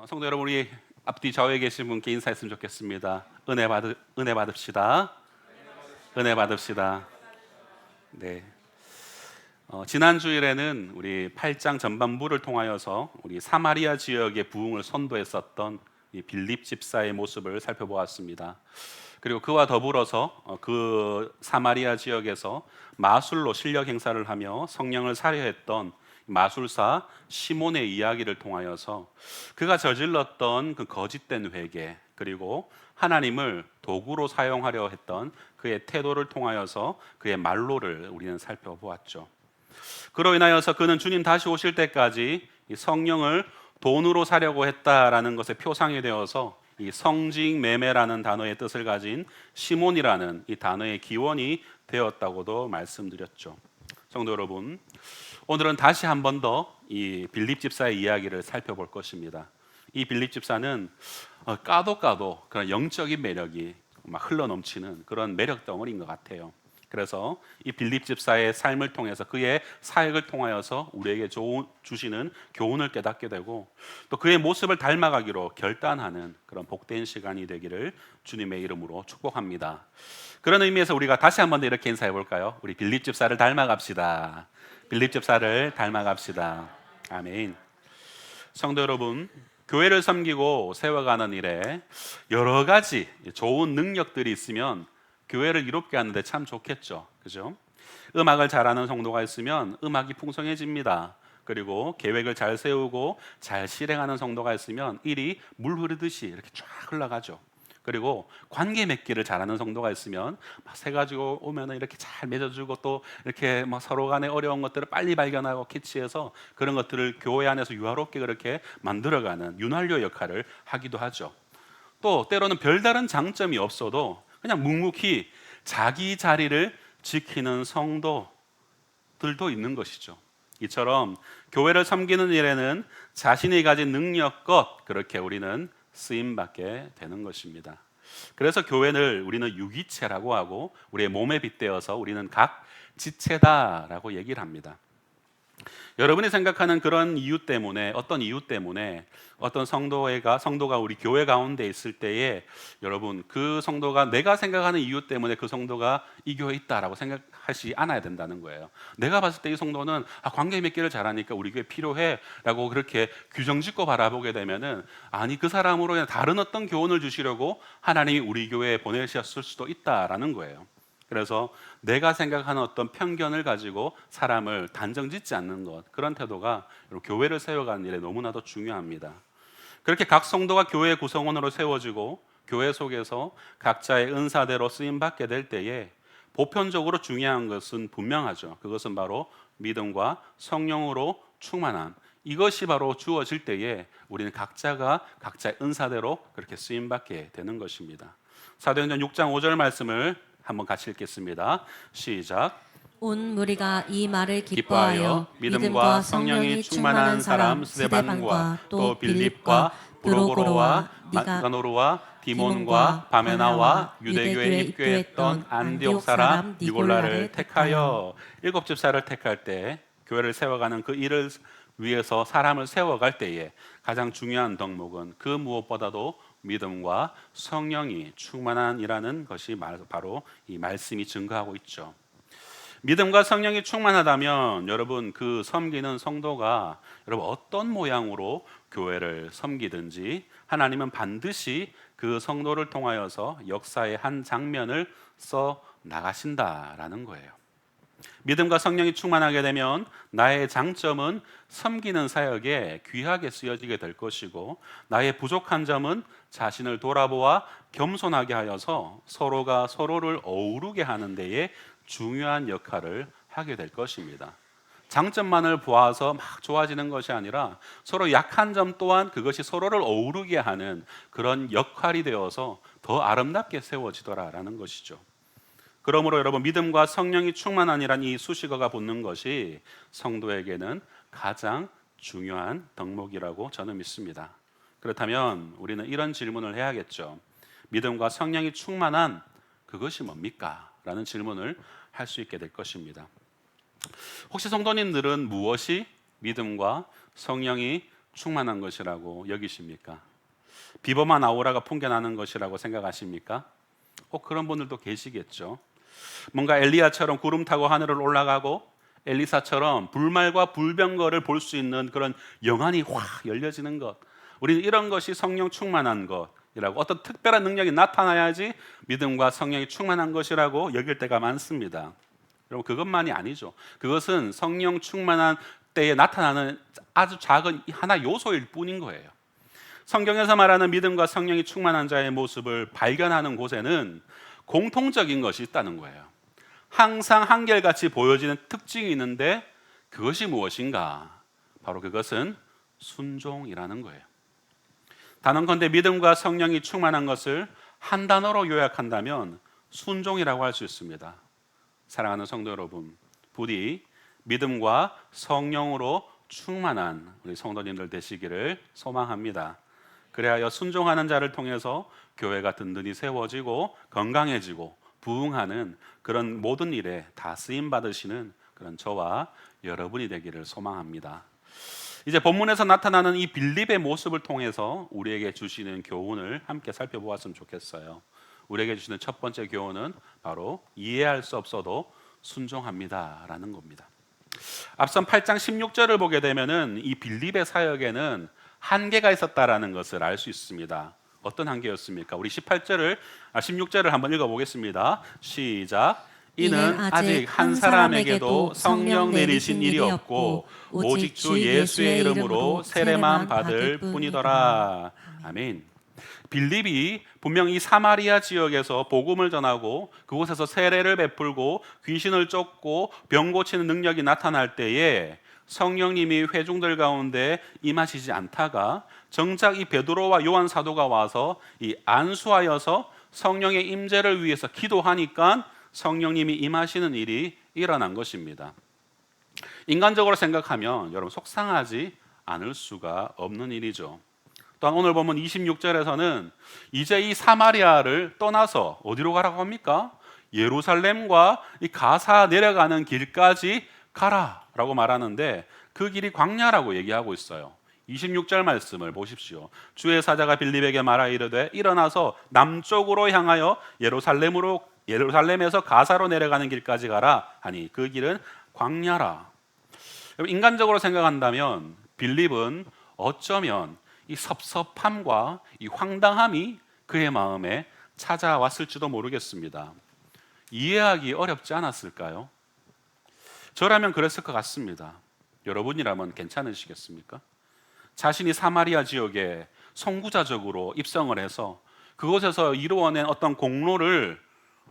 성도 여러분, 우리 앞뒤 좌우에 계신 분께 인사했으면 좋겠습니다. 은혜 받읍시다. 은혜 받읍시다. 네. 지난 주일에는 우리 8장 전반부를 통하여서 우리 사마리아 지역의 부흥을 선도했었던 이 빌립 집사의 모습을 살펴보았습니다. 그리고 그와 더불어서 그 사마리아 지역에서 마술로 실력 행사를 하며 성령을 살해했던 마술사 시몬의 이야기를 통하여서 그가 저질렀던 그 거짓된 회개, 그리고 하나님을 도구로 사용하려 했던 그의 태도를 통하여서 그의 말로를 우리는 살펴보았죠. 그로 인하여서 그는 주님 다시 오실 때까지 이 성령을 돈으로 사려고 했다라는 것에 표상이 되어서 이 성직매매라는 단어의 뜻을 가진 시몬이라는 이 단어의 기원이 되었다고도 말씀드렸죠. 성도 여러분, 오늘은 다시 한 번 더 이 빌립 집사의 이야기를 살펴볼 것입니다. 이 빌립 집사는 까도 그런 영적인 매력이 막 흘러넘치는 그런 매력 덩어리인 것 같아요. 그래서 이 빌립 집사의 삶을 통해서 그의 사역을 통하여서 우리에게 주시는 교훈을 깨닫게 되고, 또 그의 모습을 닮아가기로 결단하는 그런 복된 시간이 되기를 주님의 이름으로 축복합니다. 그런 의미에서 우리가 다시 한 번 더 이렇게 인사해 볼까요? 우리 빌립 집사를 닮아갑시다. 빌립 집사를 닮아갑시다. 아멘. 성도 여러분, 교회를 섬기고 세워가는 일에 여러 가지 좋은 능력들이 있으면 교회를 이롭게 하는데 참 좋겠죠. 그죠? 음악을 잘하는 성도가 있으면 음악이 풍성해집니다. 그리고 계획을 잘 세우고 잘 실행하는 성도가 있으면 일이 물 흐르듯이 이렇게 쫙 흘러가죠. 그리고 관계 맺기를 잘하는 성도가 있으면 막 새 가지고 오면은 이렇게 잘 맺어주고, 또 이렇게 막 서로 간에 어려운 것들을 빨리 발견하고 캐치해서 그런 것들을 교회 안에서 유화롭게 그렇게 만들어가는 윤활유 역할을 하기도 하죠. 또 때로는 별다른 장점이 없어도 그냥 묵묵히 자기 자리를 지키는 성도들도 있는 것이죠. 이처럼 교회를 섬기는 일에는 자신이 가진 능력껏 그렇게 우리는 쓰임받게 되는 것입니다. 그래서 교회를 우리는 유기체라고 하고, 우리의 몸에 빗대어서 우리는 각 지체다라고 얘기를 합니다. 여러분이 생각하는 그런 이유 때문에, 어떤 성도가 우리 교회 가운데 있을 때에, 여러분 그 성도가 내가 생각하는 이유 때문에 그 성도가 이 교회에 있다라고 생각하지 않아야 된다는 거예요. 내가 봤을 때 이 성도는 관계 맺기를 잘하니까 우리 교회 필요해라고 그렇게 규정짓고 바라보게 되면은, 아니 그 사람으로 인해 다른 어떤 교훈을 주시려고 하나님이 우리 교회에 보내셨을 수도 있다라는 거예요. 그래서 내가 생각하는 어떤 편견을 가지고 사람을 단정짓지 않는 것, 그런 태도가 교회를 세워가는 일에 너무나도 중요합니다. 그렇게 각 성도가 교회의 구성원으로 세워지고 교회 속에서 각자의 은사대로 쓰임받게 될 때에 보편적으로 중요한 것은 분명하죠. 그것은 바로 믿음과 성령으로 충만함, 이것이 바로 주어질 때에 우리는 각자가 각자의 은사대로 그렇게 쓰임받게 되는 것입니다. 사도행전 6장 5절 말씀을 한번 같이 읽겠습니다. 시작. 온 무리가 이 말을 기뻐하여 믿음과 성령이 충만한 사람 스데반과 또 빌립과 브로고로와 니가노르와 디몬과 바메나와 유대교에 입교했던 안디옥 사람 니골라를 택하여, 7 집사를 택할 때, 교회를 세워가는 그 일을 위해서 사람을 세워갈 때에 가장 중요한 덕목은 그 무엇보다도 믿음과 성령이 충만한이라는 것이 바로 이 말씀이 증거하고 있죠. 믿음과 성령이 충만하다면 여러분 그 섬기는 성도가 여러분 어떤 모양으로 교회를 섬기든지 하나님은 반드시 그 성도를 통하여서 역사의 한 장면을 써 나가신다라는 거예요. 믿음과 성령이 충만하게 되면 나의 장점은 섬기는 사역에 귀하게 쓰여지게 될 것이고, 나의 부족한 점은 자신을 돌아보아 겸손하게 하여서 서로가 서로를 어우르게 하는 데에 중요한 역할을 하게 될 것입니다. 장점만을 보아서 막 좋아지는 것이 아니라 서로 약한 점 또한 그것이 서로를 어우르게 하는 그런 역할이 되어서 더 아름답게 세워지더라라는 것이죠. 그러므로 여러분, 믿음과 성령이 충만하니란 이 수식어가 붙는 것이 성도에게는 가장 중요한 덕목이라고 저는 믿습니다. 그렇다면 우리는 이런 질문을 해야겠죠. 믿음과 성령이 충만한 그것이 뭡니까? 라는 질문을 할 수 있게 될 것입니다. 혹시 성도님들은 무엇이 믿음과 성령이 충만한 것이라고 여기십니까? 비범한 아우라가 풍겨나는 것이라고 생각하십니까? 혹 그런 분들도 계시겠죠. 뭔가 엘리야처럼 구름 타고 하늘을 올라가고 엘리사처럼 불말과 불병거를 볼 수 있는 그런 영안이 확 열려지는 것, 우리는 이런 것이 성령 충만한 것이라고, 어떤 특별한 능력이 나타나야지 믿음과 성령이 충만한 것이라고 여길 때가 많습니다. 여러분, 그것만이 아니죠. 그것은 성령 충만한 때에 나타나는 아주 작은 하나 요소일 뿐인 거예요. 성경에서 말하는 믿음과 성령이 충만한 자의 모습을 발견하는 곳에는 공통적인 것이 있다는 거예요. 항상 한결같이 보여지는 특징이 있는데 그것이 무엇인가? 바로 그것은 순종이라는 거예요. 단언컨대 믿음과 성령이 충만한 것을 한 단어로 요약한다면 순종이라고 할 수 있습니다. 사랑하는 성도 여러분, 부디 믿음과 성령으로 충만한 우리 성도님들 되시기를 소망합니다. 그래야 순종하는 자를 통해서 교회가 든든히 세워지고 건강해지고 부흥하는 그런 모든 일에 다 쓰임 받으시는 그런 저와 여러분이 되기를 소망합니다. 이제 본문에서 나타나는 이 빌립의 모습을 통해서 우리에게 주시는 교훈을 함께 살펴보았으면 좋겠어요. 우리에게 주시는 첫 번째 교훈은 바로 이해할 수 없어도 순종합니다라는 겁니다. 앞선 8장 16절을 보게 되면은 이 빌립의 사역에는 한계가 있었다라는 것을 알 수 있습니다. 어떤 한계였습니까? 우리 16절을 한번 읽어보겠습니다. 시작. 이는 아직 한 사람에게도 성령 내리신 일이 없고 오직 주 예수의 이름으로 세례만 받을 뿐이더라. 아멘. 빌립이 분명 이 사마리아 지역에서 복음을 전하고 그곳에서 세례를 베풀고 귀신을 쫓고 병 고치는 능력이 나타날 때에 성령님이 회중들 가운데 임하시지 않다가 정작 이 베드로와 요한 사도가 와서 이 안수하여서 성령의 임재를 위해서 기도하니까 성령님이 임하시는 일이 일어난 것입니다. 인간적으로 생각하면 여러분 속상하지 않을 수가 없는 일이죠. 또한 오늘 보면 26절에서는 이제 이 사마리아를 떠나서 어디로 가라고 합니까? 예루살렘과 이 가사 내려가는 길까지 가라라고 말하는데 그 길이 광야라고 얘기하고 있어요. 26절 말씀을 보십시오. 주의 사자가 빌립에게 말하 이르되 일어나서 남쪽으로 향하여 예루살렘에서 가사로 내려가는 길까지 가라 하니 그 길은 광야라. 인간적으로 생각한다면 빌립은 어쩌면 이 섭섭함과 이 황당함이 그의 마음에 찾아왔을지도 모르겠습니다. 이해하기 어렵지 않았을까요? 저라면 그랬을 것 같습니다. 여러분이라면 괜찮으시겠습니까? 자신이 사마리아 지역에 선구자적으로 입성을 해서 그곳에서 이루어낸 어떤 공로를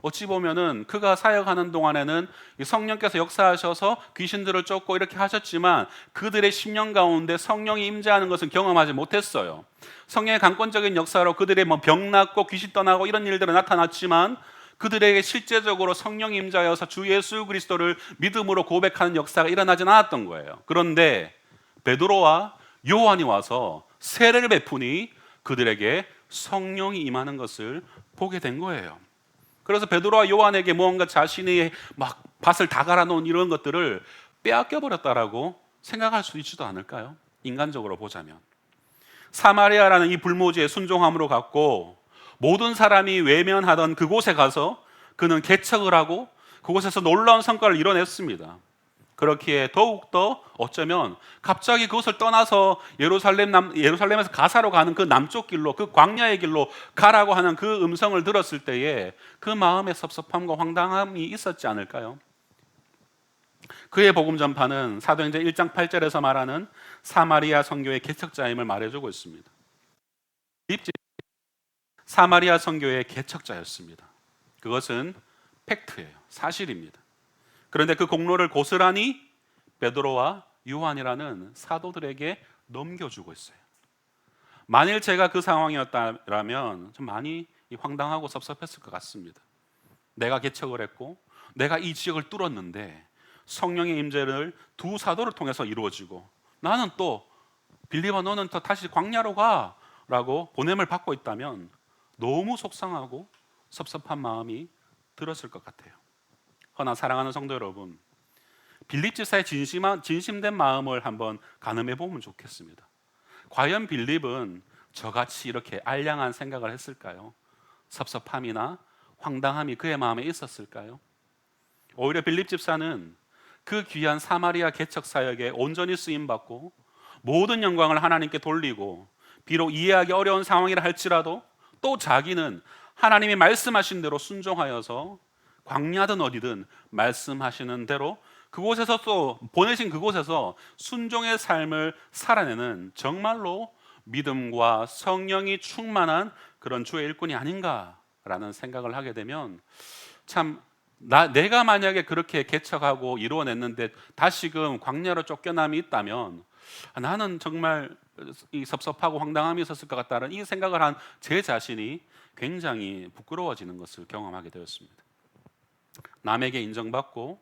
어찌 보면은 그가 사역하는 동안에는 성령께서 역사하셔서 귀신들을 쫓고 이렇게 하셨지만 그들의 심령 가운데 성령이 임재하는 것은 경험하지 못했어요. 성령의 강권적인 역사로 그들의 병 낫고 귀신 떠나고 이런 일들은 나타났지만 그들에게 실제적으로 성령이 임재하여서 주 예수 그리스도를 믿음으로 고백하는 역사가 일어나진 않았던 거예요. 그런데 베드로와 요한이 와서 세례를 베푸니 그들에게 성령이 임하는 것을 보게 된 거예요. 그래서 베드로와 요한에게 무언가 자신이 막 밭을 다 갈아놓은 이런 것들을 빼앗겨 버렸다라고 생각할 수 있지도 않을까요? 인간적으로 보자면 사마리아라는 이 불모지에 순종함으로 갔고 모든 사람이 외면하던 그곳에 가서 그는 개척을 하고 그곳에서 놀라운 성과를 이뤄냈습니다. 그렇기에 더욱더 어쩌면 갑자기 그것을 떠나서 예루살렘에서 가사로 가는 그 남쪽 길로, 그 광야의 길로 가라고 하는 그 음성을 들었을 때에 그 마음에 섭섭함과 황당함이 있었지 않을까요? 그의 복음 전파는 사도행전 1장 8절에서 말하는 사마리아 선교의 개척자임을 말해주고 있습니다. 사마리아 선교의 개척자였습니다. 그것은 팩트예요. 사실입니다. 그런데 그 공로를 고스란히 베드로와 요한이라는 사도들에게 넘겨주고 있어요. 만일 제가 그 상황이었다면 좀 많이 황당하고 섭섭했을 것 같습니다. 내가 개척을 했고 내가 이 지역을 뚫었는데 성령의 임재를 두 사도를 통해서 이루어지고 나는 또 빌립아 너는 또 다시 광야로 가라고 보냄을 받고 있다면 너무 속상하고 섭섭한 마음이 들었을 것 같아요. 허나 사랑하는 성도 여러분, 빌립 지사의 진심된 마음을 한번 가늠해 보면 좋겠습니다. 과연 빌립은 저같이 이렇게 알량한 생각을 했을까요? 섭섭함이나 황당함이 그의 마음에 있었을까요? 오히려 빌립 집사는 그 귀한 사마리아 개척 사역에 온전히 쓰임 받고 모든 영광을 하나님께 돌리고 비록 이해하기 어려운 상황이라 할지라도 또 자기는 하나님이 말씀하신 대로 순종하여서 광야든 어디든 말씀하시는 대로 그곳에서 또 보내신 그곳에서 순종의 삶을 살아내는 정말로 믿음과 성령이 충만한 그런 주의 일꾼이 아닌가라는 생각을 하게 되면 참 내가 만약에 그렇게 개척하고 이루어냈는데 다시금 광야로 쫓겨남이 있다면 나는 정말 이 섭섭하고 황당함이 있었을 것 같다는 이 생각을 한 제 자신이 굉장히 부끄러워지는 것을 경험하게 되었습니다. 남에게 인정받고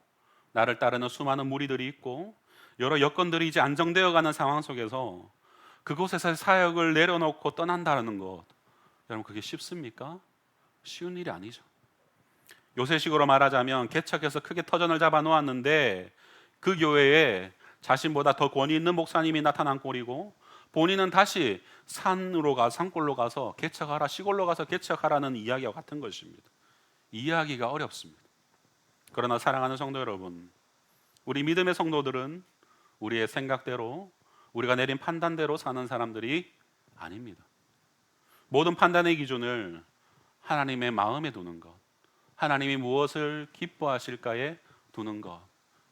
나를 따르는 수많은 무리들이 있고 여러 여건들이 이제 안정되어 가는 상황 속에서 그곳에서 사역을 내려놓고 떠난다는 것, 여러분 그게 쉽습니까? 쉬운 일이 아니죠. 요새식으로 말하자면 개척해서 크게 터전을 잡아 놓았는데 그 교회에 자신보다 더 권위 있는 목사님이 나타난 꼴이고 본인은 다시 산골로 가서 개척하라, 시골로 가서 개척하라는 이야기와 같은 것입니다. 이해하기가 어렵습니다. 그러나 사랑하는 성도 여러분, 우리 믿음의 성도들은 우리의 생각대로 우리가 내린 판단대로 사는 사람들이 아닙니다. 모든 판단의 기준을 하나님의 마음에 두는 것, 하나님이 무엇을 기뻐하실까에 두는 것,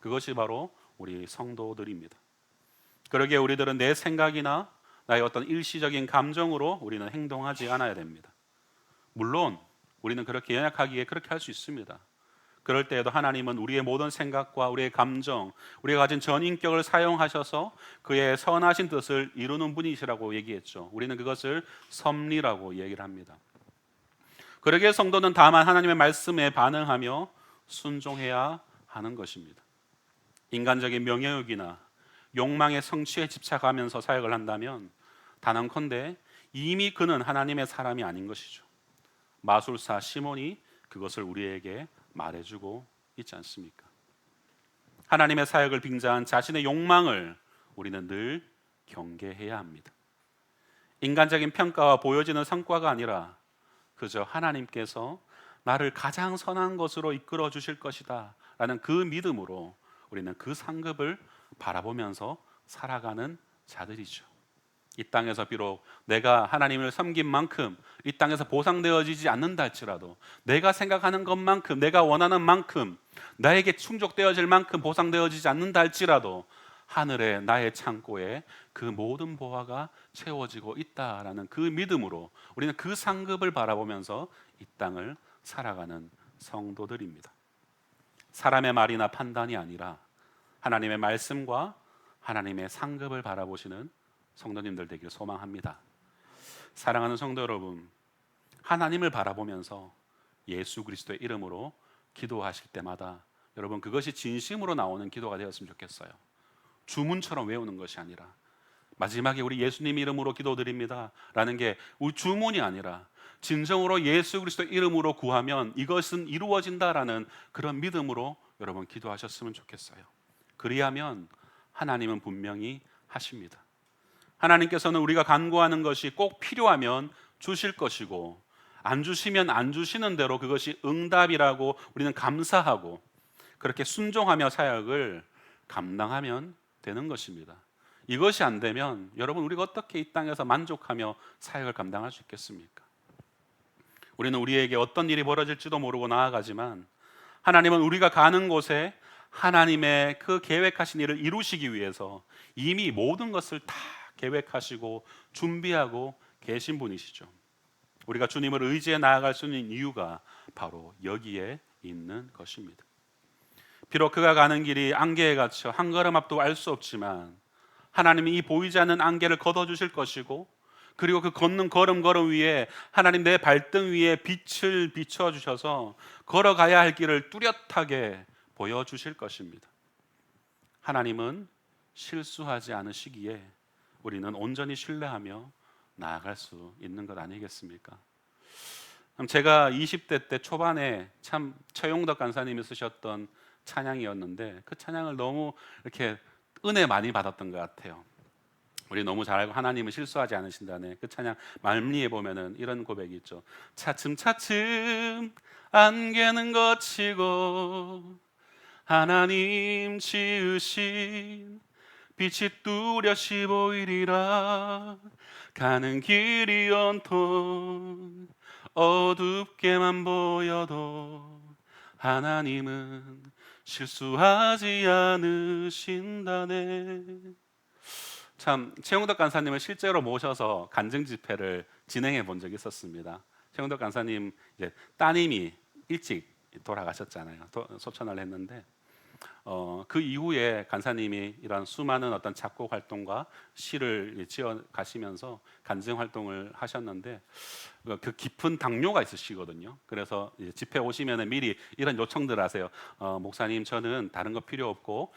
그것이 바로 우리 성도들입니다. 그러기에 우리들은 내 생각이나 나의 어떤 일시적인 감정으로 우리는 행동하지 않아야 됩니다. 물론 우리는 그렇게 연약하기에 그렇게 할 수 있습니다. 그럴 때에도 하나님은 우리의 모든 생각과 우리의 감정, 우리가 가진 전인격을 사용하셔서 그의 선하신 뜻을 이루는 분이시라고 얘기했죠. 우리는 그것을 섭리라고 얘기를 합니다. 그러기에 성도는 다만 하나님의 말씀에 반응하며 순종해야 하는 것입니다. 인간적인 명예욕이나 욕망의 성취에 집착하면서 사역을 한다면 단언컨대 이미 그는 하나님의 사람이 아닌 것이죠. 마술사 시몬이 그것을 우리에게 말해주고 있지 않습니까? 하나님의 사역을 빙자한 자신의 욕망을 우리는 늘 경계해야 합니다. 인간적인 평가와 보여지는 성과가 아니라 그저 하나님께서 나를 가장 선한 것으로 이끌어 주실 것이다 라는 그 믿음으로 우리는 그 상급을 바라보면서 살아가는 자들이죠. 이 땅에서 비록 내가 하나님을 섬긴 만큼 이 땅에서 보상되어지지 않는다 할지라도 내가 생각하는 것만큼 내가 원하는 만큼 나에게 충족되어질 만큼 보상되어지지 않는다 할지라도 하늘에 나의 창고에 그 모든 보화가 채워지고 있다라는 그 믿음으로 우리는 그 상급을 바라보면서 이 땅을 살아가는 성도들입니다. 사람의 말이나 판단이 아니라 하나님의 말씀과 하나님의 상급을 바라보시는 성도님들 되기를 소망합니다. 사랑하는 성도 여러분, 하나님을 바라보면서 예수 그리스도의 이름으로 기도하실 때마다 여러분 그것이 진심으로 나오는 기도가 되었으면 좋겠어요. 주문처럼 외우는 것이 아니라 마지막에 우리 예수님 이름으로 기도드립니다 라는 게 우리 주문이 아니라 진정으로 예수 그리스도 이름으로 구하면 이것은 이루어진다라는 그런 믿음으로 여러분 기도하셨으면 좋겠어요. 그리하면 하나님은 분명히 하십니다. 하나님께서는 우리가 간구하는 것이 꼭 필요하면 주실 것이고 안 주시면 안 주시는 대로 그것이 응답이라고 우리는 감사하고 그렇게 순종하며 사역을 감당하면 되는 것입니다. 이것이 안 되면 여러분 우리가 어떻게 이 땅에서 만족하며 사역을 감당할 수 있겠습니까? 우리는 우리에게 어떤 일이 벌어질지도 모르고 나아가지만 하나님은 우리가 가는 곳에 하나님의 그 계획하신 일을 이루시기 위해서 이미 모든 것을 다 계획하시고 준비하고 계신 분이시죠. 우리가 주님을 의지해 나아갈 수 있는 이유가 바로 여기에 있는 것입니다. 비록 그가 가는 길이 안개에 갇혀 한 걸음 앞도 알 수 없지만 하나님이 이 보이지 않는 안개를 걷어주실 것이고 그리고 그 걷는 걸음 위에 하나님 내 발등 위에 빛을 비춰주셔서 걸어가야 할 길을 뚜렷하게 보여주실 것입니다. 하나님은 실수하지 않으시기에 우리는 온전히 신뢰하며 나아갈 수 있는 것 아니겠습니까? 제가 20대 때 초반에 참 최용덕 간사님이 쓰셨던 찬양이었는데 그 찬양을 너무 이렇게 은혜 많이 받았던 것 같아요. 우리 너무 잘 알고 하나님은 실수하지 않으신다네. 그 찬양 말미에 보면은 이런 고백이 있죠. 차츰차츰 안개는 걷히고 하나님 지으신 빛이 뚜렷이 보이리라. 가는 길이 온통 어둡게만 보여도 하나님은 실수하지 않으신다네. 참 최용덕 간사님을 실제로 모셔서 간증 집회를 진행해 본 적이 있었습니다. 최용덕 간사님 이제 따님이 일찍 돌아가셨잖아요. 소천을 했는데 그 이후에 간사님이 이런 수많은 어떤 작곡 활동과 시를 지어 가시면서 간증 활동을 하셨는데 그 깊은 당뇨가 있으시거든요. 그래서 이제 집회 오시면 미리 이런 요청들 하세요. 목사님 저는 다른 거 필요 없고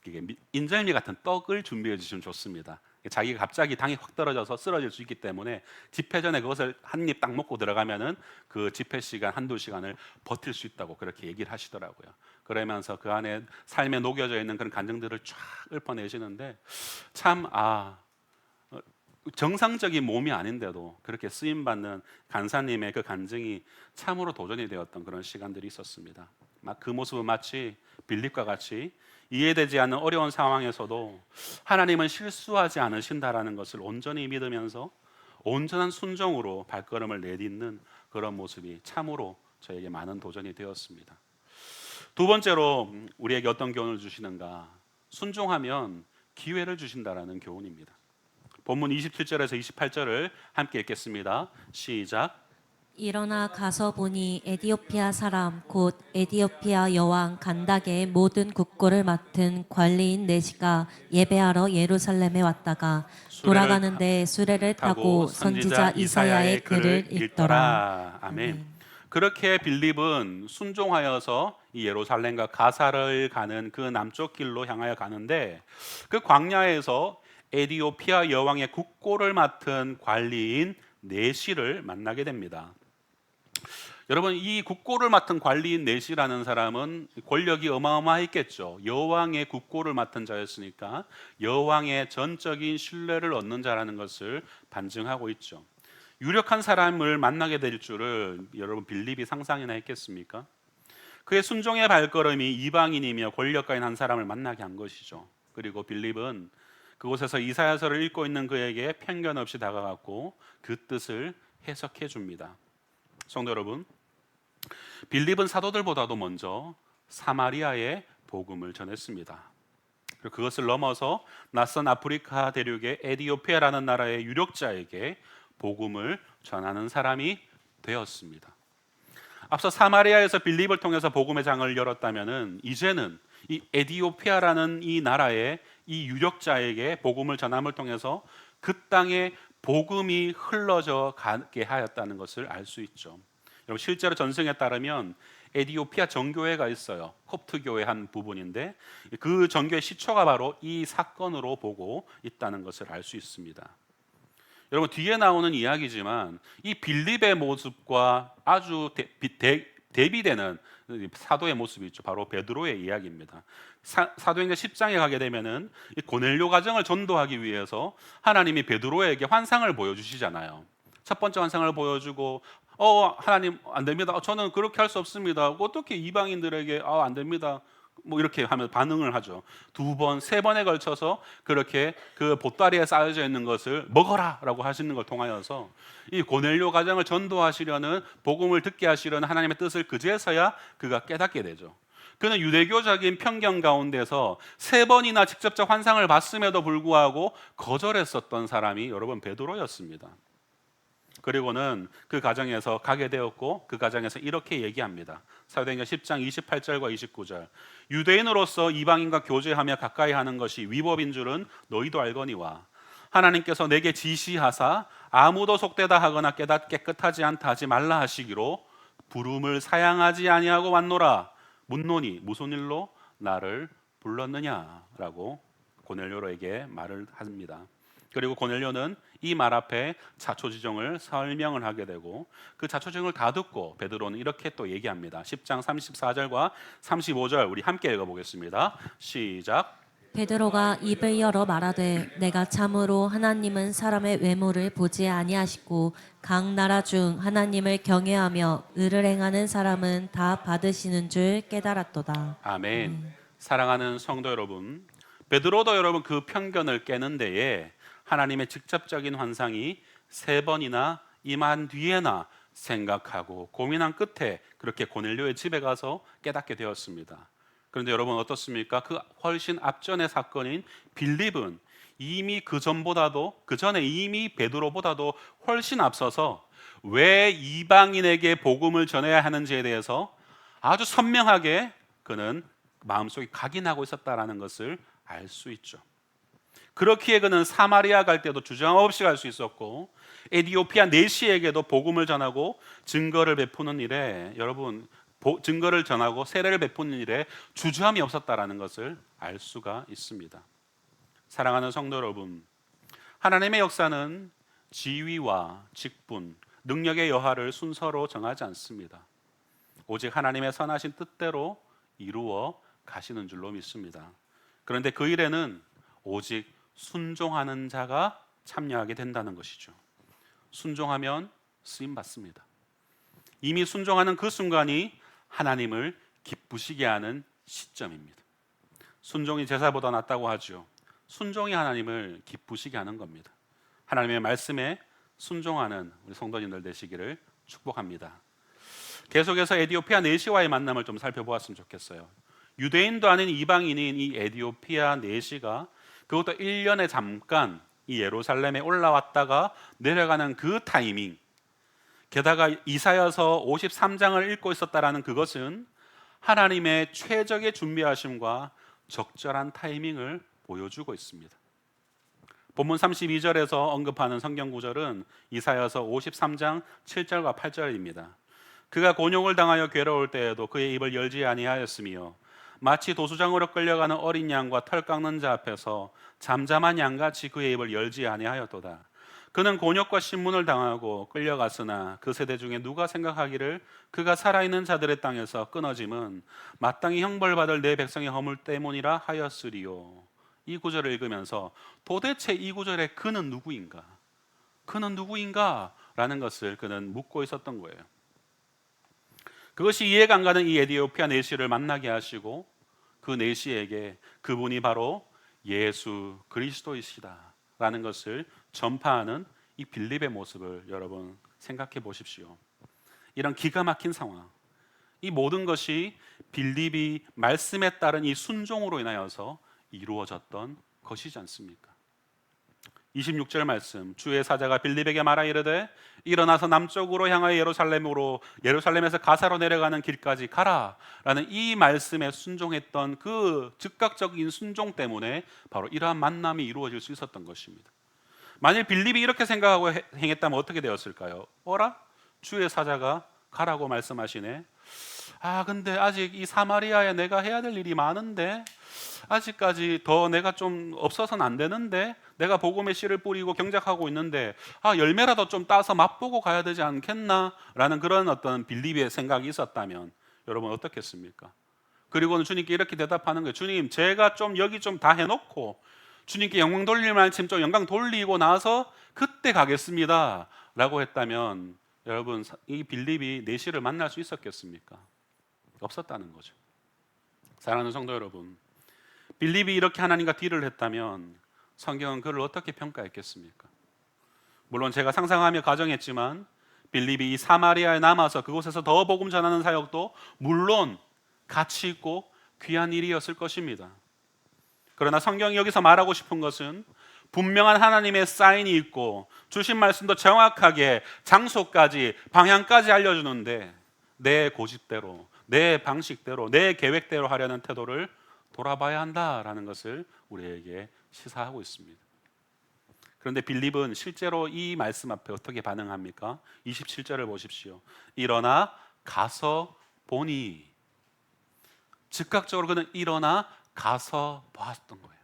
이게 인절미 같은 떡을 준비해 주시면 좋습니다. 자기가 갑자기 당이 확 떨어져서 쓰러질 수 있기 때문에 집회 전에 그것을 한 입 딱 먹고 들어가면은 그 집회 시간 한두 시간을 버틸 수 있다고 그렇게 얘기를 하시더라고요. 그러면서 그 안에 삶에 녹여져 있는 그런 감정들을 쫙 읊어내시는데 참 정상적인 몸이 아닌데도 그렇게 쓰임 받는 간사님의 그 간증이 참으로 도전이 되었던 그런 시간들이 있었습니다. 막 그 모습은 마치 빌립과 같이 이해되지 않는 어려운 상황에서도 하나님은 실수하지 않으신다라는 것을 온전히 믿으면서 온전한 순종으로 발걸음을 내딛는 그런 모습이 참으로 저에게 많은 도전이 되었습니다. 두 번째로 우리에게 어떤 교훈을 주시는가? 순종하면 기회를 주신다라는 교훈입니다. 본문 27절에서 28절을 함께 읽겠습니다. 시작. 일어나 가서 보니 에디오피아 사람 곧 에디오피아 여왕 간닥의 모든 국고를 맡은 관리인 네시가 예배하러 예루살렘에 왔다가 돌아가는데 수레를 타고 선지자 이사야의 글을 읽더라. 아멘. 그렇게 빌립은 순종하여서 이 예루살렘과 가사를 가는 그 남쪽 길로 향하여 가는데 그 광야에서 에디오피아 여왕의 국고를 맡은 관리인 네시를 만나게 됩니다. 여러분 이 국고를 맡은 관리인 네시라는 사람은 권력이 어마어마했겠죠. 여왕의 국고를 맡은 자였으니까 여왕의 전적인 신뢰를 얻는 자라는 것을 반증하고 있죠. 유력한 사람을 만나게 될 줄을 여러분 빌립이 상상이나 했겠습니까? 그의 순종의 발걸음이 이방인이며 권력가인 한 사람을 만나게 한 것이죠. 그리고 빌립은 그곳에서 이사야서를 읽고 있는 그에게 편견 없이 다가갔고 그 뜻을 해석해 줍니다. 성도 여러분, 빌립은 사도들보다도 먼저 사마리아의 복음을 전했습니다. 그리고 그것을 넘어서 낯선 아프리카 대륙의 에디오피아라는 나라의 유력자에게 복음을 전하는 사람이 되었습니다. 앞서 사마리아에서 빌립을 통해서 복음의 장을 열었다면은 이제는 이 에디오피아라는 이 나라의 이 유력자에게 복음을 전함을 통해서 그 땅에 복음이 흘러져 가게 하였다는 것을 알 수 있죠. 여러분 실제로 전승에 따르면 에디오피아 정교회가 있어요. 콥트 교회 한 부분인데 그 정교회 시초가 바로 이 사건으로 보고 있다는 것을 알 수 있습니다. 여러분 뒤에 나오는 이야기지만 이 빌립의 모습과 아주 대비되는 사도의 모습이 있죠. 바로 베드로의 이야기입니다. 사도행전 10장에 가게 되면은 이 고넬료 가정을 전도하기 위해서 하나님이 베드로에게 환상을 보여주시잖아요. 첫 번째 환상을 보여주고 하나님 안 됩니다. 저는 그렇게 할 수 없습니다. 어떻게 이방인들에게 안 됩니다. 뭐 이렇게 하면 반응을 하죠. 두 번, 세 번에 걸쳐서 그렇게 그 보따리에 쌓여져 있는 것을 먹어라라고 하시는 걸 통하여서 이 고넬료 가정을 전도하시려는 복음을 듣게 하시려는 하나님의 뜻을 그제서야 그가 깨닫게 되죠. 그는 유대교적인 편견 가운데서 세 번이나 직접적 환상을 봤음에도 불구하고 거절했었던 사람이 여러분 베드로였습니다. 그리고는 그 가정에서 가게 되었고 그 가정에서 이렇게 얘기합니다. 사도행전 10장 28절과 29절. 유대인으로서 이방인과 교제하며 가까이 하는 것이 위법인 줄은 너희도 알거니와 하나님께서 내게 지시하사 아무도 속되다 하거나 깨끗하지 않다 하지 말라 하시기로 부름을 사양하지 아니하고 왔노라. 묻노니 무슨 일로 나를 불렀느냐라고 고넬료에게 말을 합니다. 그리고 고넬료는 이 말 앞에 자초지종을 설명을 하게 되고 그 자초지종을 다 듣고 베드로는 이렇게 또 얘기합니다. 10장 34절과 35절 우리 함께 읽어보겠습니다. 시작. 베드로가 입을 열어 말하되 내가 참으로 하나님은 사람의 외모를 보지 아니하시고 각 나라 중 하나님을 경외하며 의를 행하는 사람은 다 받으시는 줄 깨달았도다. 아멘. 사랑하는 성도 여러분, 베드로도 여러분 그 편견을 깨는 데에 하나님의 직접적인 환상이 세 번이나 임한 뒤에나 생각하고 고민한 끝에 그렇게 고넬료의 집에 가서 깨닫게 되었습니다. 그런데 여러분 어떻습니까? 그 훨씬 앞전의 사건인 빌립은 이미 그 전보다도 그 전에 이미 베드로보다도 훨씬 앞서서 왜 이방인에게 복음을 전해야 하는지에 대해서 아주 선명하게 그는 마음속에 각인하고 있었다라는 것을 알 수 있죠. 그렇기에 그는 사마리아 갈 때도 주저함 없이 갈 수 있었고 에디오피아 내시에게도 복음을 전하고 증거를 베푸는 일에 여러분 증거를 전하고 세례를 베푸는 일에 주저함이 없었다라는 것을 알 수가 있습니다. 사랑하는 성도 여러분, 하나님의 역사는 지위와 직분, 능력의 여하를 순서로 정하지 않습니다. 오직 하나님의 선하신 뜻대로 이루어 가시는 줄로 믿습니다. 그런데 그 일에는 오직 순종하는 자가 참여하게 된다는 것이죠. 순종하면 쓰임 받습니다. 이미 순종하는 그 순간이 하나님을 기쁘시게 하는 시점입니다. 순종이 제사보다 낫다고 하죠. 순종이 하나님을 기쁘시게 하는 겁니다. 하나님의 말씀에 순종하는 우리 성도님들 되시기를 축복합니다. 계속해서 에디오피아 내시와의 만남을 좀 살펴보았으면 좋겠어요. 유대인도 아닌 이방인인 이 에디오피아 내시가 그것도 1년에 잠깐 이 예루살렘에 올라왔다가 내려가는 그 타이밍, 게다가 이사야서 53장을 읽고 있었다라는 그것은 하나님의 최적의 준비하심과 적절한 타이밍을 보여주고 있습니다. 본문 32절에서 언급하는 성경 구절은 이사야서 53장 7절과 8절입니다. 그가 곤욕을 당하여 괴로울 때에도 그의 입을 열지 아니하였으며 마치 도수장으로 끌려가는 어린 양과 털 깎는 자 앞에서 잠잠한 양같이 그의 입을 열지 아니하였도다. 그는 곤욕과 신문을 당하고 끌려갔으나 그 세대 중에 누가 생각하기를 그가 살아있는 자들의 땅에서 끊어짐은 마땅히 형벌받을 내 백성의 허물 때문이라 하였으리요. 이 구절을 읽으면서 도대체 이 구절의 그는 누구인가? 그는 누구인가? 라는 것을 그는 묻고 있었던 거예요. 그것이 이해가 안 가는 이 에디오피아 내시를 만나게 하시고 그 내시에게 그분이 바로 예수 그리스도이시다라는 것을 전파하는 이 빌립의 모습을 여러분 생각해 보십시오. 이런 기가 막힌 상황, 이 모든 것이 빌립이 말씀에 따른 이 순종으로 인하여서 이루어졌던 것이지 않습니까? 26절 말씀, 주의 사자가 빌립에게 말하 이르되 일어나서 남쪽으로 향하여 예루살렘에서 가사로 내려가는 길까지 가라 라는 이 말씀에 순종했던 그 즉각적인 순종 때문에 바로 이러한 만남이 이루어질 수 있었던 것입니다. 만일 빌립이 이렇게 생각하고 행했다면 어떻게 되었을까요? 어라? 주의 사자가 가라고 말씀하시네. 근데 아직 이 사마리아에 내가 해야 될 일이 많은데 아직까지 더 내가 좀 없어서는 안 되는데 내가 복음의 씨를 뿌리고 경작하고 있는데 열매라도 좀 따서 맛보고 가야 되지 않겠나? 라는 그런 어떤 빌립의 생각이 있었다면 여러분 어떻겠습니까? 그리고는 주님께 이렇게 대답하는 거예요. 주님, 제가 좀 여기 좀 다 해놓고 주님께 영광 돌릴 만큼 좀 영광 돌리고 나서 그때 가겠습니다 라고 했다면 여러분 이 빌립이 내시를 만날 수 있었겠습니까? 없었다는 거죠. 사랑하는 성도 여러분, 빌립이 이렇게 하나님과 딜을 했다면 성경은 그를 어떻게 평가했겠습니까? 물론 제가 상상하며 가정했지만 빌립이 이 사마리아에 남아서 그곳에서 더 복음 전하는 사역도 물론 가치 있고 귀한 일이었을 것입니다. 그러나 성경이 여기서 말하고 싶은 것은 분명한 하나님의 사인이 있고 주신 말씀도 정확하게 장소까지 방향까지 알려주는데 내 고집대로 내 방식대로 내 계획대로 하려는 태도를 돌아봐야 한다라는 것을 우리에게 시사하고 있습니다. 그런데 빌립은 실제로 이 말씀 앞에 어떻게 반응합니까? 27절을 보십시오. 일어나 가서 보니, 즉각적으로 그는 일어나 가서 보았던 거예요.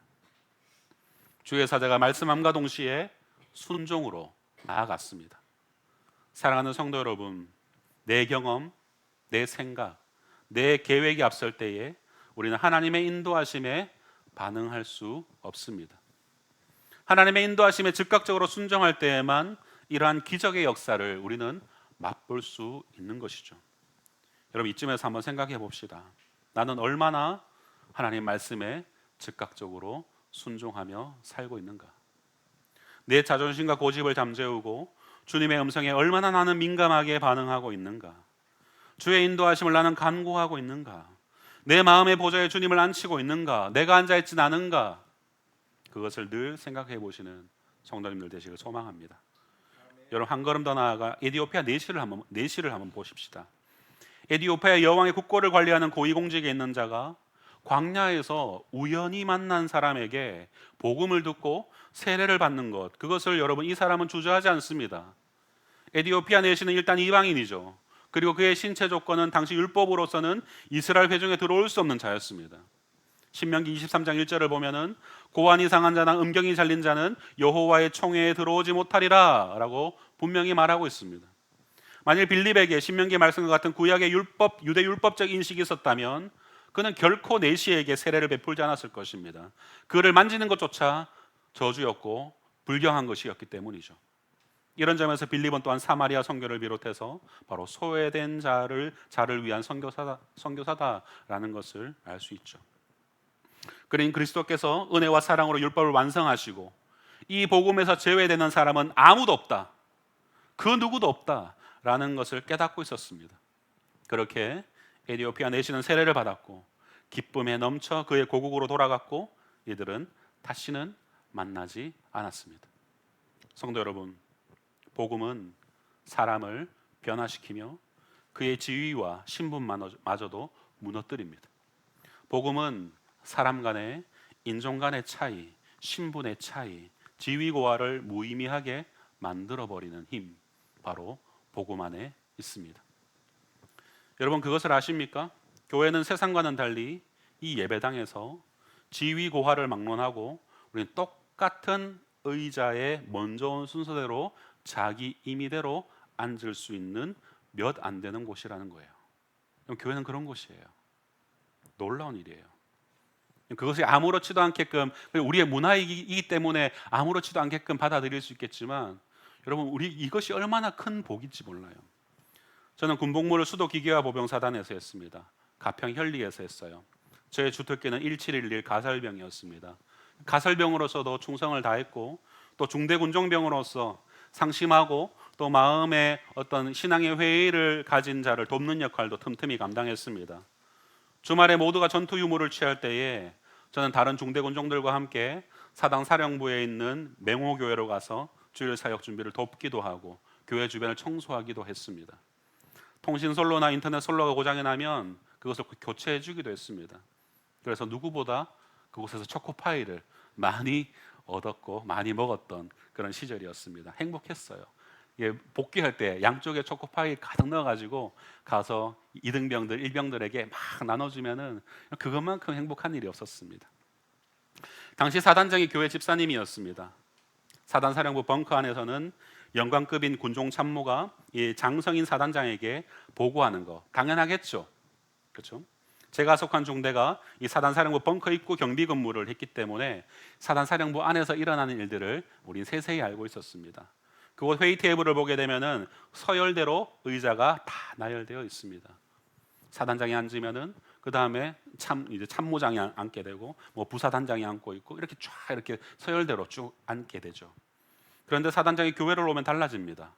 주의 사자가 말씀함과 동시에 순종으로 나아갔습니다. 사랑하는 성도 여러분, 내 경험, 내 생각, 내 계획이 앞설 때에 우리는 하나님의 인도하심에 반응할 수 없습니다. 하나님의 인도하심에 즉각적으로 순종할 때에만 이러한 기적의 역사를 우리는 맛볼 수 있는 것이죠. 여러분, 이쯤에서 한번 생각해 봅시다. 나는 얼마나 하나님 말씀에 즉각적으로 순종하며 살고 있는가? 내 자존심과 고집을 잠재우고 주님의 음성에 얼마나 나는 민감하게 반응하고 있는가? 주의 인도하심을 나는 간구하고 있는가? 내 마음의 보좌에 주님을 앉히고 있는가? 내가 앉아있진 않은가? 그것을 늘 생각해 보시는 성도님들 되시길 소망합니다. 여러분, 한 걸음 더 나아가 에디오피아 내시를 한번 보십시다. 에디오피아 여왕의 국고를 관리하는 고위공직에 있는 자가 광야에서 우연히 만난 사람에게 복음을 듣고 세례를 받는 것, 그것을 여러분, 이 사람은 주저하지 않습니다. 에디오피아 내시는 일단 이방인이죠. 그리고 그의 신체 조건은 당시 율법으로서는 이스라엘 회중에 들어올 수 없는 자였습니다. 신명기 23장 1절을 보면은 고안이 상한 자나 음경이 잘린 자는 여호와의 총회에 들어오지 못하리라 라고 분명히 말하고 있습니다. 만일 빌립에게 신명기 말씀과 같은 구약의 율법, 유대 율법적 인식이 있었다면 그는 결코 내시에게 세례를 베풀지 않았을 것입니다. 그를 만지는 것조차 저주였고 불경한 것이었기 때문이죠. 이런 점에서 빌립은 또한 사마리아 선교를 비롯해서 바로 소외된 자를 위한 선교사다라는 것을 알 수 있죠. 그러니 그리스도께서 은혜와 사랑으로 율법을 완성하시고 이 복음에서 제외되는 사람은 아무도 없다, 그 누구도 없다라는 것을 깨닫고 있었습니다. 그렇게 에디오피아 내시는 세례를 받았고 기쁨에 넘쳐 그의 고국으로 돌아갔고 이들은 다시는 만나지 않았습니다. 성도 여러분, 복음은 사람을 변화시키며 그의 지위와 신분마저도 무너뜨립니다. 복음은 사람 간의 인종 간의 차이, 신분의 차이, 지위 고하를 무의미하게 만들어버리는 힘, 바로 복음 안에 있습니다. 여러분, 그것을 아십니까? 교회는 세상과는 달리 이 예배당에서 지위 고하를 막론하고 우리는 똑같은 의자에 먼저 온 순서대로 자기 임의대로 앉을 수 있는 몇 안 되는 곳이라는 거예요. 교회는 그런 곳이에요. 놀라운 일이에요. 그것이 아무렇지도 않게끔, 우리의 문화이기 때문에 아무렇지도 않게끔 받아들일 수 있겠지만 여러분, 우리 이것이 얼마나 큰 복인지 몰라요. 저는 군복무를 수도 기계화 보병사단에서 했습니다. 가평 현리에서 했어요. 저의 주특기는 1711 가설병이었습니다. 가설병으로서도 충성을 다했고 또 중대군종병으로서 상심하고 또 마음의 어떤 신앙의 회의를 가진 자를 돕는 역할도 틈틈이 감당했습니다. 주말에 모두가 전투 유무를 취할 때에 저는 다른 중대군종들과 함께 사당 사령부에 있는 맹호교회로 가서 주일 사역 준비를 돕기도 하고 교회 주변을 청소하기도 했습니다. 통신 선로나 인터넷 선로가 고장이 나면 그것을 교체해 주기도 했습니다. 그래서 누구보다 그곳에서 초코파이를 많이 얻었고 많이 먹었던 그런 시절이었습니다. 행복했어요. 복귀할 때 양쪽에 초코파이 가득 넣어가지고 가서 2등병들, 1병들에게 막 나눠주면은 그것만큼 행복한 일이 없었습니다. 당시 사단장이 교회 집사님이었습니다. 사단사령부 벙커 안에서는 영관급인 군종 참모가 이 장성인 사단장에게 보고하는 거 당연하겠죠. 그렇죠? 제가 속한 중대가 이 사단사령부 벙커 입구 경비 근무를 했기 때문에 사단사령부 안에서 일어나는 일들을 우린 세세히 알고 있었습니다. 그곳 회의 테이블을 보게 되면은 서열대로 의자가 다 나열되어 있습니다. 사단장이 앉으면은 그 다음에 이제 참모장이 앉게 되고 뭐 부사단장이 앉고 있고 이렇게 쫙 이렇게 서열대로 쭉 앉게 되죠. 그런데 사단장이 교회를 오면 달라집니다.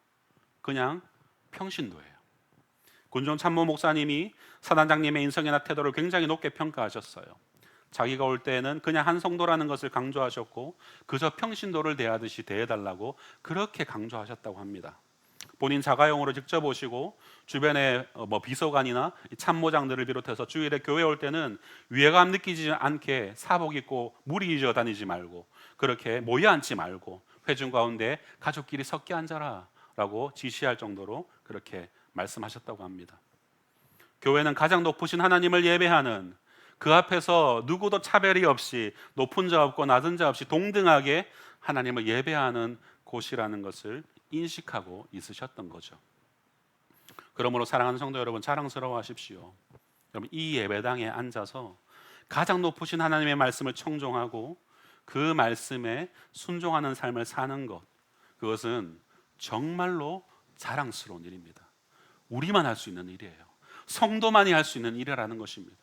그냥 평신도예요. 군종 참모 목사님이 사단장님의 인성이나 태도를 굉장히 높게 평가하셨어요. 자기가 올 때에는 그냥 한 성도라는 것을 강조하셨고 그저 평신도를 대하듯이 대해달라고 그렇게 강조하셨다고 합니다. 본인 자가용으로 직접 오시고 주변에 비서관이나 참모장들을 비롯해서 주일에 교회 올 때는 위화감 느끼지 않게 사복 입고 무리지어 다니지 말고 그렇게 모여 앉지 말고 회중 가운데 가족끼리 섞여 앉아라 라고 지시할 정도로 그렇게 말씀하셨다고 합니다. 교회는 가장 높으신 하나님을 예배하는, 그 앞에서 누구도 차별이 없이 높은 자 없고 낮은 자 없이 동등하게 하나님을 예배하는 곳이라는 것을 인식하고 있으셨던 거죠. 그러므로 사랑하는 성도 여러분, 자랑스러워하십시오. 여러분, 이 예배당에 앉아서 가장 높으신 하나님의 말씀을 청종하고 그 말씀에 순종하는 삶을 사는 것, 그것은 정말로 자랑스러운 일입니다. 우리만 할 수 있는 일이에요. 성도만이 할 수 있는 일이라는 것입니다.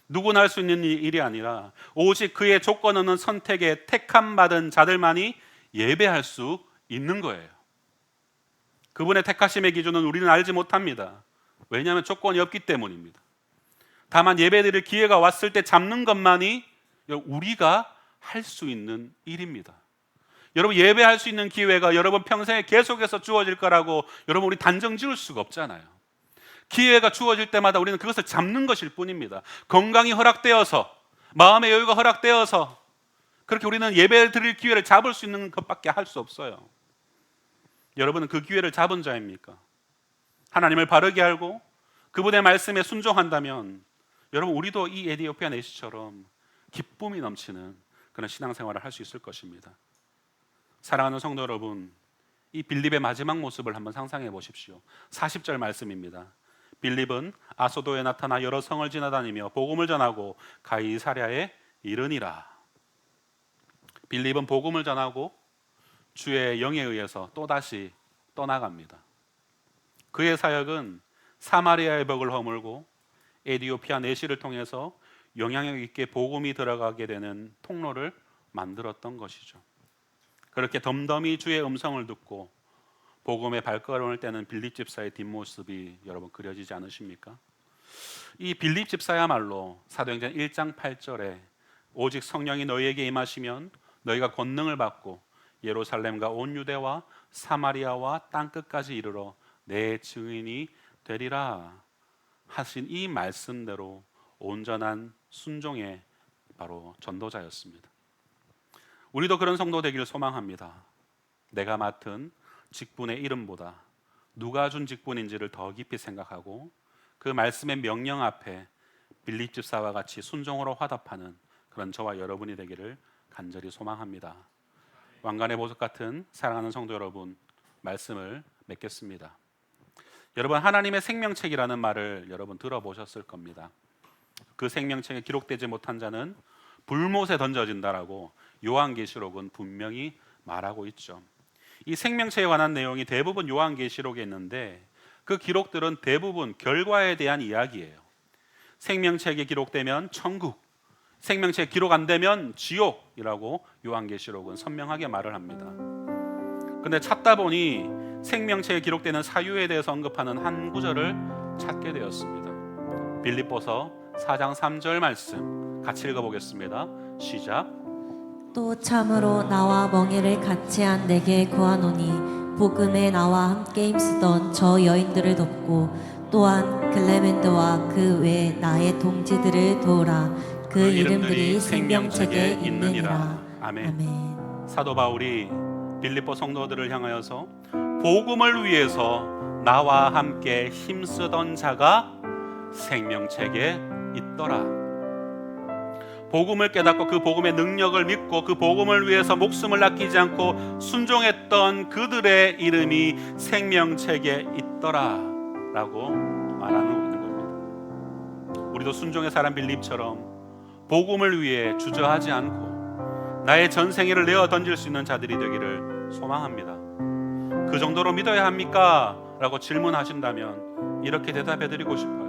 누구나 할 수 있는 일이 아니라 오직 그의 조건 없는 선택에 택함 받은 자들만이 예배할 수 있는 거예요. 그분의 택하심의 기준은 우리는 알지 못합니다. 왜냐하면 조건이 없기 때문입니다. 다만 예배드릴 기회가 왔을 때 잡는 것만이 우리가 할 수 있는 일입니다. 여러분, 예배할 수 있는 기회가 여러분 평생에 계속해서 주어질 거라고 여러분 우리 단정 지을 수가 없잖아요. 기회가 주어질 때마다 우리는 그것을 잡는 것일 뿐입니다. 건강이 허락되어서, 마음의 여유가 허락되어서 그렇게 우리는 예배 드릴 기회를 잡을 수 있는 것밖에 할 수 없어요. 여러분은 그 기회를 잡은 자입니까? 하나님을 바르게 알고 그분의 말씀에 순종한다면 여러분, 우리도 이 에디오피아 내시처럼 기쁨이 넘치는 그런 신앙생활을 할 수 있을 것입니다. 사랑하는 성도 여러분, 이 빌립의 마지막 모습을 한번 상상해 보십시오. 40절 말씀입니다. 빌립은 아소도에 나타나 여러 성을 지나다니며 복음을 전하고 가이사랴에 이르니라. 빌립은 복음을 전하고 주의 영에 의해서 또다시 떠나갑니다. 그의 사역은 사마리아의 벽을 허물고 에디오피아 내시를 통해서 영향력 있게 복음이 들어가게 되는 통로를 만들었던 것이죠. 그렇게 덤덤히 주의 음성을 듣고 복음의 발걸음을 떼는 빌립 집사의 뒷모습이 여러분 그려지지 않으십니까? 이 빌립 집사야말로 사도행전 1장 8절에 오직 성령이 너희에게 임하시면 너희가 권능을 받고 예루살렘과 온 유대와 사마리아와 땅끝까지 이르러 내 증인이 되리라 하신 이 말씀대로 온전한 순종의 바로 전도자였습니다. 우리도 그런 성도 되기를 소망합니다. 내가 맡은 직분의 이름보다 누가 준 직분인지를 더 깊이 생각하고 그 말씀의 명령 앞에 빌립 집사와 같이 순종으로 화답하는 그런 저와 여러분이 되기를 간절히 소망합니다. 왕관의 보석 같은 사랑하는 성도 여러분, 말씀을 맺겠습니다. 여러분, 하나님의 생명책이라는 말을 여러분 들어보셨을 겁니다. 그 생명책에 기록되지 못한 자는 불못에 던져진다라고 요한계시록은 분명히 말하고 있죠. 이 생명체에 관한 내용이 대부분 요한계시록에 있는데 그 기록들은 대부분 결과에 대한 이야기예요. 생명책에 기록되면 천국, 생명책에 기록 안 되면 지옥이라고 요한계시록은 선명하게 말을 합니다. 그런데 찾다 보니 생명책에 기록되는 사유에 대해서 언급하는 한 구절을 찾게 되었습니다. 빌립보서 4장 3절 말씀 같이 읽어보겠습니다. 시작. 또 참으로 나와 멍에를 같이 한 내게 구하노니 복음에 나와 함께 힘쓰던 저 여인들을 돕고 또한 글레멘드와 그 외 나의 동지들을 도우라. 그 이름들이 생명책에 있느니라. 아멘. 사도 바울이 빌립보 성도들을 향하여서 복음을 위해서 나와 함께 힘쓰던 자가 생명책에 있더라. 복음을 깨닫고 그 복음의 능력을 믿고 그 복음을 위해서 목숨을 아끼지 않고 순종했던 그들의 이름이 생명책에 있더라 라고 말하고 있는 겁니다. 우리도 순종의 사람 빌립처럼 복음을 위해 주저하지 않고 나의 전생애를 내어 던질 수 있는 자들이 되기를 소망합니다. 그 정도로 믿어야 합니까? 라고 질문하신다면 이렇게 대답해 드리고 싶어요.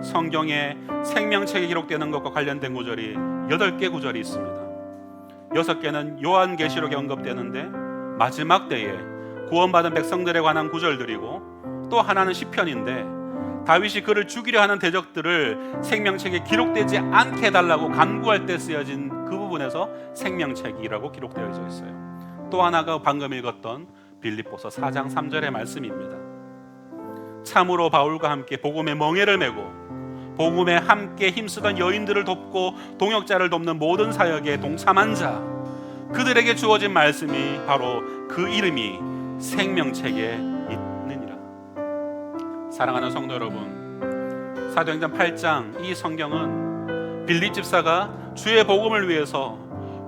성경에 생명책에 기록되는 것과 관련된 구절이 8개 구절이 있습니다. 6개는 요한계시록에 언급되는데 마지막 때에 구원받은 백성들에 관한 구절들이고 또 하나는 시편인데 다윗이 그를 죽이려 하는 대적들을 생명책에 기록되지 않게 해달라고 간구할 때 쓰여진 그 부분에서 생명책이라고 기록되어 있어요. 또 하나가 방금 읽었던 빌립보서 4장 3절의 말씀입니다. 참으로 바울과 함께 복음의 멍에를 메고 복음에 함께 힘쓰던 여인들을 돕고 동역자를 돕는 모든 사역에 동참한 자, 그들에게 주어진 말씀이 바로 그 이름이 생명책에 있느니라. 사랑하는 성도 여러분, 사도행전 8장 이 성경은 빌립 집사가 주의 복음을 위해서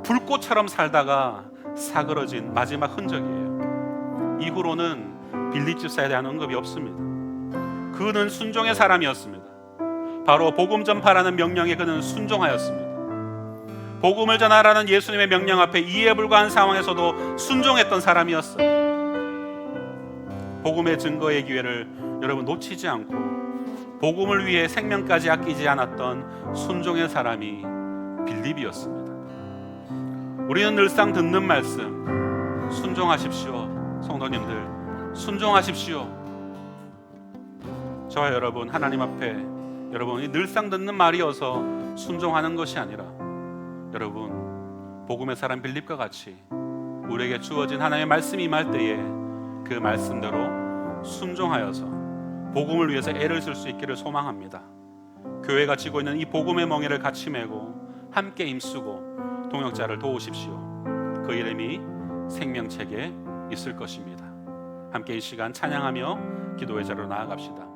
불꽃처럼 살다가 사그러진 마지막 흔적이에요. 이후로는 빌립 집사에 대한 언급이 없습니다. 그는 순종의 사람이었습니다. 바로 복음 전파라는 명령에 그는 순종하였습니다. 복음을 전하라는 예수님의 명령 앞에 이해 불가한 상황에서도 순종했던 사람이었어요. 복음의 증거의 기회를 여러분 놓치지 않고 복음을 위해 생명까지 아끼지 않았던 순종의 사람이 빌립이었습니다. 우리는 늘상 듣는 말씀, 순종하십시오. 성도님들, 순종하십시오. 저와 여러분, 하나님 앞에 여러분이 늘상 듣는 말이어서 순종하는 것이 아니라 여러분, 복음의 사람 빌립과 같이 우리에게 주어진 하나님의 말씀이 임할 때에 그 말씀대로 순종하여서 복음을 위해서 애를 쓸 수 있기를 소망합니다. 교회가 지고 있는 이 복음의 멍에를 같이 메고 함께 힘쓰고 동역자를 도우십시오. 그 이름이 생명책에 있을 것입니다. 함께 이 시간 찬양하며 기도의 자리로 나아갑시다.